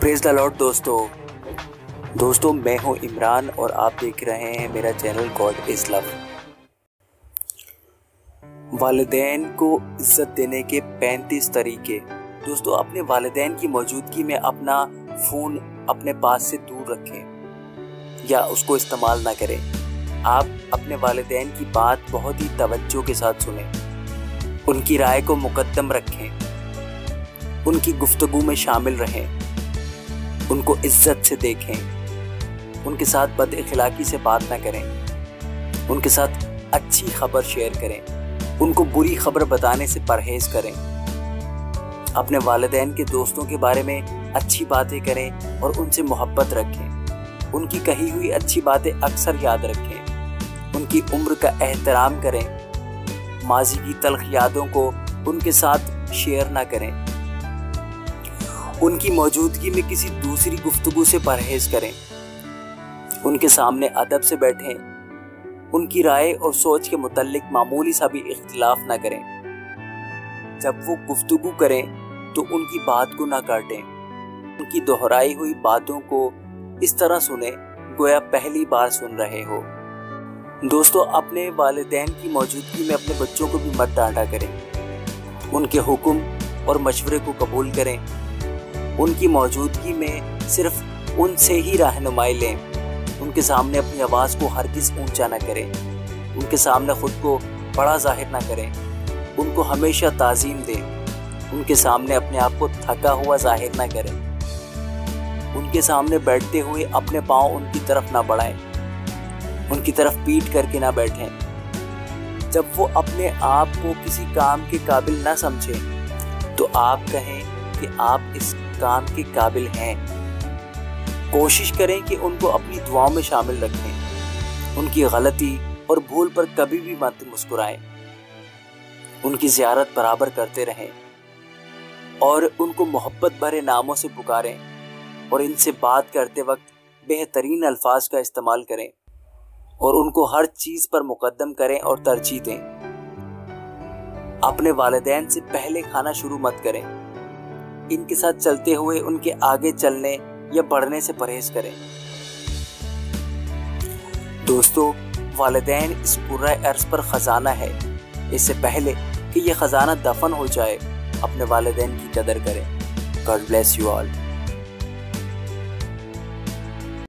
Praise the Lord दोस्तों मैं हूं इमरान और आप देख रहे हैं मेरा चैनल गॉड इज़ लव। वालिदैन को इज्जत देने के 35 तरीके। दोस्तों, अपने वालिदैन की मौजूदगी में अपना फ़ोन अपने पास से दूर रखें या उसको इस्तेमाल ना करें। आप अपने वालिदैन की बात बहुत ही तवज्जो के साथ सुनें, उनकी राय को मुकद्दम रखें, उनकी गुफ्तगू में शामिल रहें, उनको इज्जत से देखें, उनके साथ बदअखलाकी से बात ना करें, उनके साथ अच्छी खबर शेयर करें, उनको बुरी खबर बताने से परहेज़ करें। अपने वालिदैन के दोस्तों के बारे में अच्छी बातें करें और उनसे मोहब्बत रखें। उनकी कही हुई अच्छी बातें अक्सर याद रखें। उनकी उम्र का एहतराम करें। माजी की तल्ख यादों को उनके साथ शेयर ना करें। उनकी मौजूदगी में किसी दूसरी गुफ्तगू से परहेज़ करें। उनके सामने अदब से बैठें। उनकी राय और सोच के मुतल्लिक मामूली सा भी इख्तिलाफ ना करें। जब वो गुफ्तगू करें तो उनकी बात को ना काटें। उनकी दोहराई हुई बातों को इस तरह सुने गोया पहली बार सुन रहे हो। दोस्तों, अपने वालिदैन की मौजूदगी में अपने बच्चों को भी मत डांटा करें। उनके हुक्म और मशवरे को कबूल करें। उनकी मौजूदगी में सिर्फ उनसे ही रहनुमाई लें। उनके सामने अपनी आवाज़ को हरगिज़ ऊंचा ना करें। उनके सामने ख़ुद को बड़ा जाहिर ना करें। उनको हमेशा ताज़ीम दें। उनके सामने अपने आप को थका हुआ जाहिर ना करें। उनके सामने बैठते हुए अपने पाँव उनकी तरफ ना बढ़ाएं। उनकी तरफ पीठ करके ना बैठें। जब वो अपने आप को किसी काम के काबिल ना समझें तो आप कहें कि आप इस काम के काबिल हैं। कोशिश करें कि उनको अपनी दुआओं में शामिल रखें। उनकी गलती और भूल पर कभी भी मत मुस्कुराएं। उनकी ज़ियारत बराबर करते रहें और उनको मोहब्बत भरे नामों से पुकारें और इनसे बात करते वक्त बेहतरीन अल्फाज का इस्तेमाल करें और उनको हर चीज़ पर मुकद्दम करें और तरजीह दें। अपने वालिदैन से पहले खाना शुरू मत करें। इनके साथ चलते हुए उनके आगे चलने या बढ़ने से परहेज करें। दोस्तों, वालिदैन इस पूरे अर्ज़ पर ख़जाना है। इससे पहले कि यह ख़जाना दफन हो जाए, अपने वालिदैन की कदर करें। God bless you all.